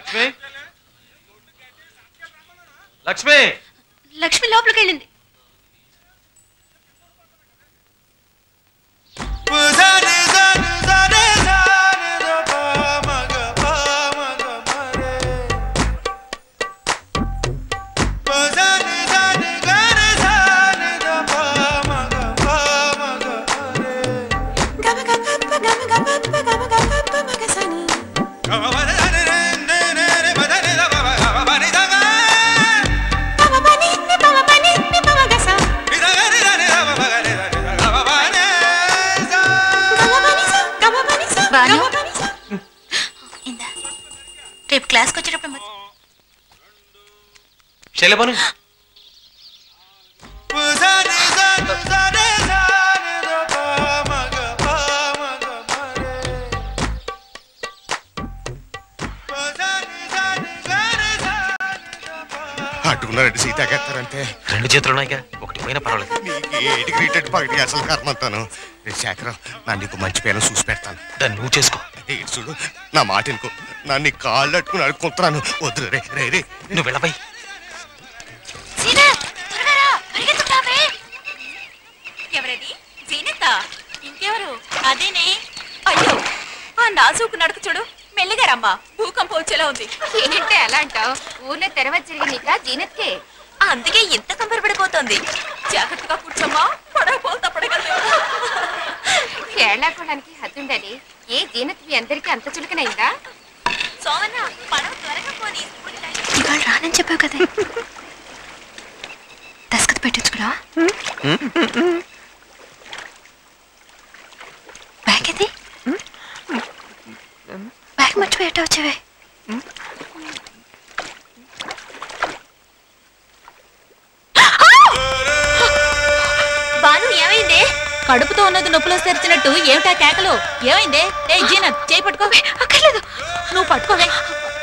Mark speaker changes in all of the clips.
Speaker 1: లక్ష్మి లక్ష్మి
Speaker 2: లక్ష్మి లోపలికి వెళ్ళింది. రేపు క్లాస్కి వచ్చేటప్పుడు
Speaker 1: శైలబాను
Speaker 3: అట్టుకున్నారంటే సీతాకెత్తారంటే
Speaker 1: 2 చేతులు ఉన్నాయిగా, ఒకటి పోయినా పర్వాలేదు.
Speaker 3: ఏటికి రీటెడ్ పగటి అసలు కర్మంతాను. శేఖరం నా నీకు మంచి పేరు చూసి పెడతాను,
Speaker 1: దాన్ని నువ్వు చేసుకో.
Speaker 3: చూడు నా మాట ఇంకో, నన్ను కాళ్ళు అట్టుకుని అడుక్కుంటున్నాను. వద్దు రే రే రే
Speaker 1: నువ్వు వెళ్ళబోయి.
Speaker 2: ఎవరది? జీనత్తా? ఇంకెవరు? అదేనే. అయ్యో ఆ నాజూకు నడుకు చూడు, మెల్లిగా రమ్మా, భూకంపం వచ్చేలా ఉంది.
Speaker 4: ఏంటంటే అలా అంటావు? ఊర్లో తెరవ తిరిగినిక జీనత్కే,
Speaker 2: అందుకే ఇంత కంపరపడిపోతుంది. జాగ్రత్తగా కూర్చోమ్మా, పడకపోతే తప్పడగలదు.
Speaker 4: కేరళకోవడానికి హద్దుండాలి. ఏ జీనత్ మీ అందరికీ అంత చులకనైందా?
Speaker 2: సోమన్న పడవ త్వరగా పోనీ.
Speaker 5: ఇవాళ రానని చెప్పావు కదా, దస్కత్ పెట్టించుకురా. బ్యాగ్ ఇది, బ్యాగ్ మర్చిపోయి ఎట్టా వచ్చేవే?
Speaker 2: బాను ఏమైంది? కడుపుతో ఉన్నది నొప్పులు తెరిచినట్టు ఏమిటా కేకలు? ఏమైందే? ఏ జీనత్ చేయి పట్టుకోవే.
Speaker 5: అక్కర్లేదు,
Speaker 2: నువ్వు పట్టుకోవే.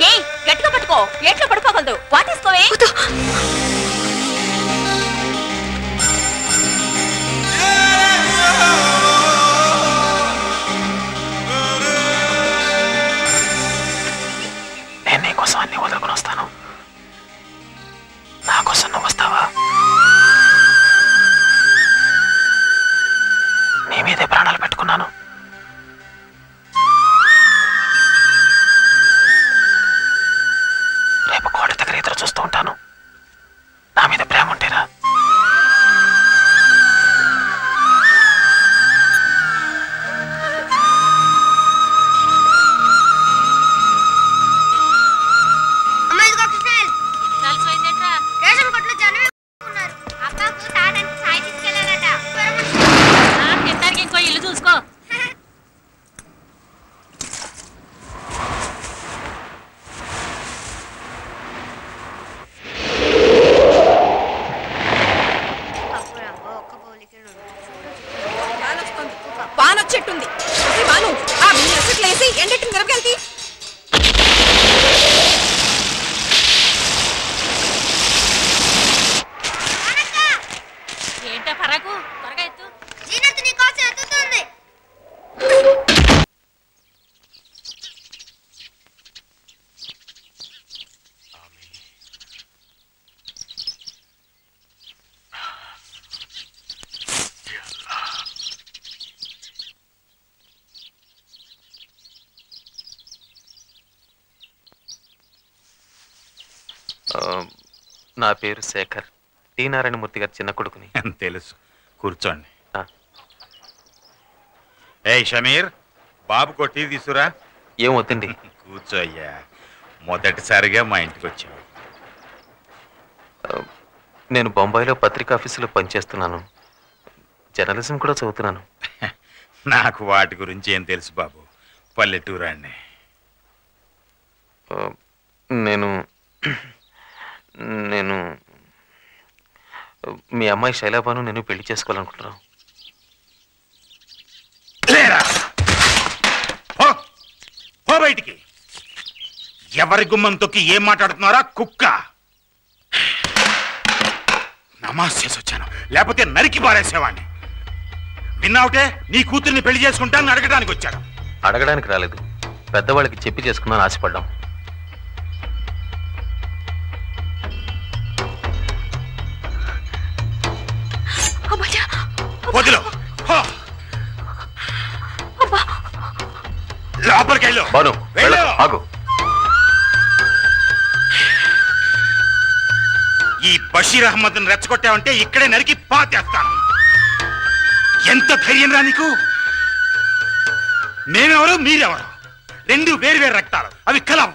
Speaker 2: ఏ గట్టిగా పట్టుకో, ఏట్లో పడుకోగలదు. వాటేసుకోవే.
Speaker 1: నేను నీకోసం అన్ని వదులుకొని వస్తాను, నా కోసం నువ్వు వస్తావా? నీ మీదే ప్రాణాలు పెట్టుకున్నాను. రేపు కోట దగ్గర ఎదురు చూస్తూ ఉంటాను. నా మీద ప్రేమ ఉంటేరా.
Speaker 2: ఇంకో ఇల్లు చూసుకో.
Speaker 6: వానొచ్చెట్టుంది. వాను ఆ వేసి ఎండెట్టిన మిరపకెళ్తి.
Speaker 2: ఏంటో పరకు త్వరగా ఎత్తు.
Speaker 1: నా పేరు శేఖర్, టీ నారాయణమూర్తి గారి చిన్న కొడుకుని.
Speaker 7: తెలుసు, కూర్చోండి. ఏ షమీర్, బాబుకో టీ తీసురా.
Speaker 1: ఏం వద్దండి.
Speaker 7: కూర్చో అయ్యా, మొదటిసారిగా మా ఇంటికి వచ్చావు.
Speaker 1: నేను బొంబాయిలో పత్రికా ఆఫీసులో పనిచేస్తున్నాను, జర్నలిజం కూడా చదువుతున్నాను.
Speaker 7: నాకు వాటి గురించి ఏం తెలుసు బాబు, పల్లెటూరాన్ని.
Speaker 1: నేను నేను మీ అమ్మాయి శైలాబాను నేను పెళ్లి చేసుకోవాలనుకుంటున్నాను.
Speaker 7: బయటికి ఎవరి గుమ్మం తొక్కి ఏం మాట్లాడుతున్నారా కుక్క? నమాజ్ చేసి వచ్చాను, లేకపోతే నరికి పారేసేవాడిని. విన్నావుటే, నీ కూతుర్ని పెళ్లి చేసుకుంటానని అడగడానికి వచ్చాడు.
Speaker 1: అడగడానికి రాలేదు, పెద్దవాళ్ళకి చెప్పి చేసుకున్నాను ఆశపడ్డాం. బాను ఆగు.
Speaker 7: ఈ బషీర్ అహ్మద్ రెచ్చగొట్టావంటే ఇక్కడే నరికి పాతేస్తాను. ఎంత ధైర్యం రా నీకు? నేనెవరు మీరెవరు? రెండు వేరు వేరు రక్తాలు, అవి కలవు.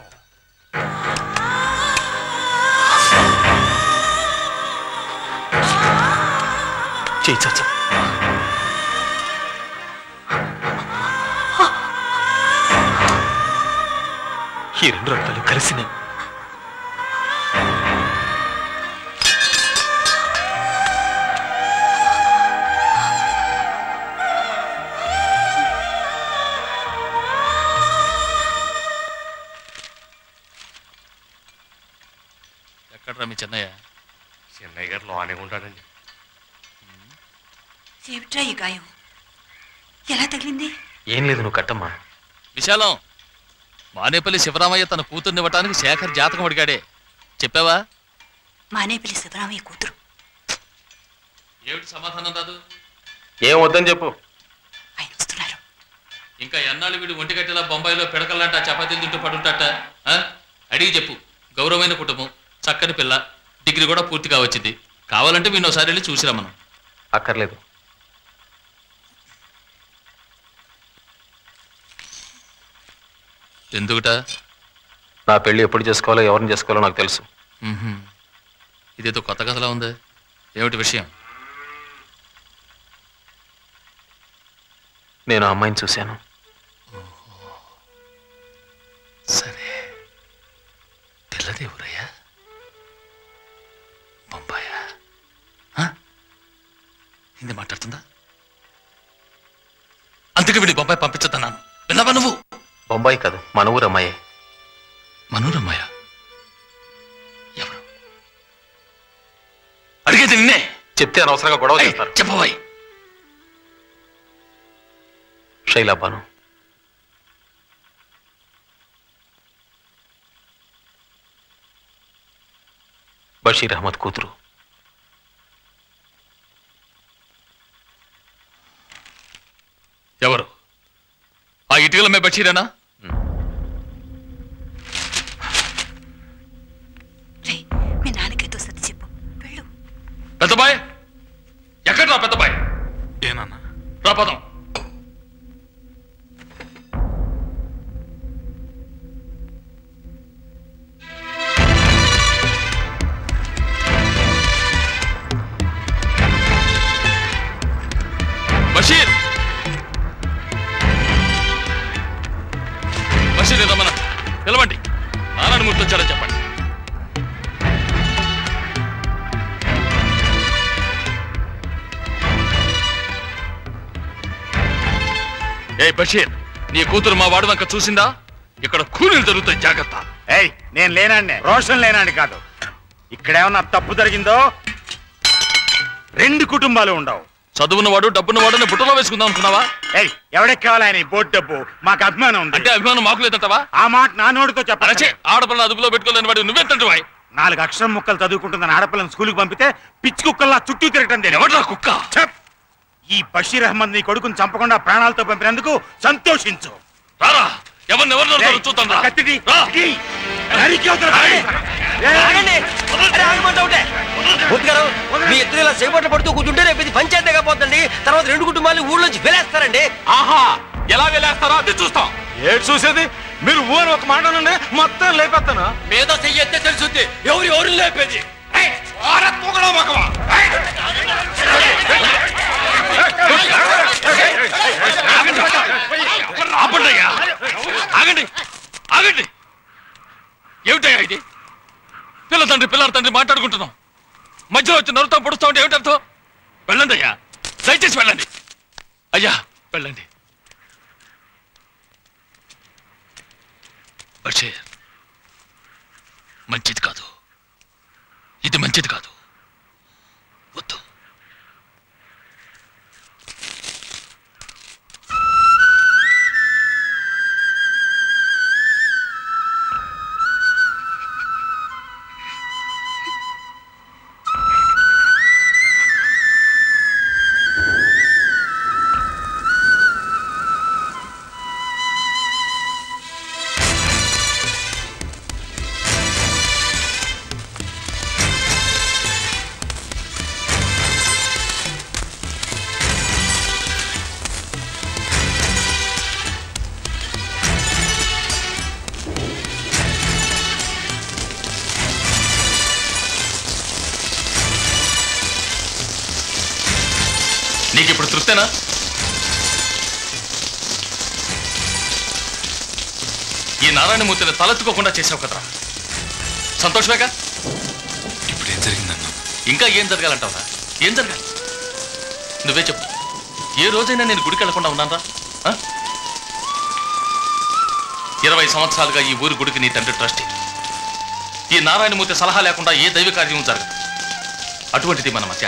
Speaker 1: చేయించచ్చు. ఈ రెండు రక్తాలు కలిసినాయి.
Speaker 8: ఎక్కడ్రా మీ చెన్నయ్య?
Speaker 3: చెన్నయ్య గారు లోనే ఉంటాడండి.
Speaker 2: ఏమిట్రా ఈ గాయం? ఎలా తగిలింది?
Speaker 1: ఏం లేదు, నువ్వు కట్టమ్మా.
Speaker 8: విశాలం, మానేపల్లి శివరామయ్య తన కూతుర్నివ్వటానికి శేఖర్ జాతకం అడిగాడే, చెప్పావా?
Speaker 2: మానేపల్లి శివరామయ్య కూతురు.
Speaker 8: ఏమిటి సమాధానం రాదు?
Speaker 1: ఏం వద్దని చెప్పు.
Speaker 2: ఆయన వస్తున్నారు.
Speaker 8: ఇంకా ఎన్నాళ్ళు వీడు ఒంటిగట్టెలా బొంబాయిలో పిడకల్లాంట చపాతీలు తింటూ పడుంటాట? అడిగి చెప్పు. గౌరవమైన కుటుంబం, చక్కని పిల్ల, డిగ్రీ కూడా పూర్తిగా వచ్చింది. కావాలంటే వీడిని ఒకసారి వెళ్ళి చూసిరా మనం.
Speaker 1: అక్కర్లేదు.
Speaker 8: ఎందుకుట?
Speaker 1: నా పెళ్లి ఎప్పుడు చేసుకోవాలో ఎవరిని చేసుకోవాలో నాకు తెలుసు.
Speaker 8: ఇదేదో కొత్త కథలా ఉంది. ఏమిటి విషయం?
Speaker 1: నేను ఆ అమ్మాయిని చూశాను.
Speaker 8: సరే, పిల్లది ఎవరయ్యా? బొంబాయా? హిందీ మాట్లాడుతుందా? అందుకే వీడి బొంబాయి పంపించద్దన్నాను. విన్నావా నువ్వు?
Speaker 1: బొంబాయి కాదు, మన ఊరు అమ్మాయే.
Speaker 8: మనూరమ్మాయ? ఎవరు? అడిగేది నిన్నే.
Speaker 1: చెప్తే అనవసరంగా గొడవ చేస్తారు.
Speaker 8: చెప్పవాయి.
Speaker 1: శైలా బాను. బషీర్ అహ్మద్ కూతురు.
Speaker 8: ఎవరు? ఆ ఇటీవల మే బషీరేనా?
Speaker 2: మీ నాన్నకేదో సర్ది చెప్పు. వెళ్ళు.
Speaker 8: పెద్దబాయ్ ఎక్కడ్రా? పెద్దబాయ్
Speaker 7: ఏనన్నా?
Speaker 8: రా పదం. బషీర్, బషీర్ రమణ పిలవండి. నారాయణ మూర్తి వచ్చారని చెప్పండి. ఏ బషీర్, నీ కూతురు మా వాడు వంక చూసిందా? ఇక్కడ కూలీలు జరుగుతాయి, జాగ్రత్త.
Speaker 7: ఏయ్, నేను లేనాడినే, రోషన్ లేనాడి కాదు. ఇక్కడేమన్నా తప్పు జరిగిందో రెండు కుటుంబాలు ఉండవు.
Speaker 8: చదువున్నవాడు డబ్బున్నవాడు బుట్టలో వేసుకుందాం అనుకున్నావా?
Speaker 7: ఏయ్, ఎవడికి కావాలి ఆయన బోర్డు డబ్బు? మాకు అభిమానం ఉంది.
Speaker 8: అంటే అభిమానం మాకు లేదంటావా?
Speaker 7: ఆ మాట నా నోటితో చెప్పాలి.
Speaker 8: ఆడపిల్ల అదుపులో పెట్టుకోలేని వాడు నువ్వెంతంటే వాయి.
Speaker 7: 4 అక్షరం ముక్కలు చదువుకుంటున్న ఆడపిల్లని స్కూల్కి పంపితే పిచ్చి కుక్కల్లా చుట్టూ తిరగటం తెలియదు.
Speaker 8: ఎవడ్రా కుక్క?
Speaker 7: చెప్. ఈ బషీర్ అహ్మద్ నీ కొడుకుని చంపకుండా ప్రాణాలతో పంపినందుకు సంతోషించు.
Speaker 8: రారా, ఎవరిని చూద్దాం.
Speaker 7: కత్తిటి
Speaker 9: మీ ఇద్దరు ఇలా సేపట్లు పడుతూ కూర్చుంటే రేపు ఇది పంచాయతీగా పోతండి. తర్వాత రెండు కుటుంబాలు ఊళ్ళోంచి వెలేస్తారండి.
Speaker 8: ఆహా, ఎలా వెలేస్తారో అది చూస్తాం.
Speaker 9: ఏడు చూసేది? మీరు ఊరు ఒక మాట నుండి మొత్తం లేపేస్తాను. మీద చెయ్యతే తెలుసుద్ది ఎవరు లేపేది.
Speaker 8: ఆగండి, ఆగండి. ఏమిటయ్యా ఇది? పిల్ల తండ్రి మాట్లాడుకుంటున్నాం. మధ్యలో వచ్చి నరుతా పొడుస్తా ఉంటే ఏమిటి అర్థం? వెళ్ళండి అయ్యా, దయచేసి వెళ్ళండి. అయ్యా వెళ్ళండి. బషీర్, మంచిది కాదు, ఇది మంచిది కాదు. వద్దు. అంతేనా? ఈ నారాయణమూర్తిని తలెత్తుకోకుండా చేసావు కదరా, సంతోషమేగా?
Speaker 10: ఇప్పుడు ఏం జరిగిందన్నా?
Speaker 8: ఇంకా ఏం జరగాలంటావురా? ఏం జరగాలి నువ్వే చెప్పు. ఏ రోజైనా నేను గుడికి వెళ్లకుండా ఉన్నానరా? 20 సంవత్సరాలుగా ఈ ఊరి గుడికి నీ తండ్రి ట్రస్టీ. ఈ నారాయణమూర్తి సలహా లేకుండా ఏ దైవ కార్యం జరగదు. అటువంటిది మన మధ్య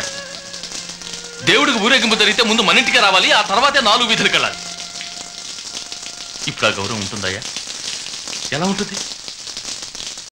Speaker 8: దేవుడికి ఊరేగింపు జరిగితే ముందు మన ఇంటికి రావాలి, ఆ తర్వాతే 4 వీధులకు వెళ్ళాలి. ఇప్పుడు ఆ గౌరవం ఉంటుందయ్యా? ఎలా ఉంటుంది?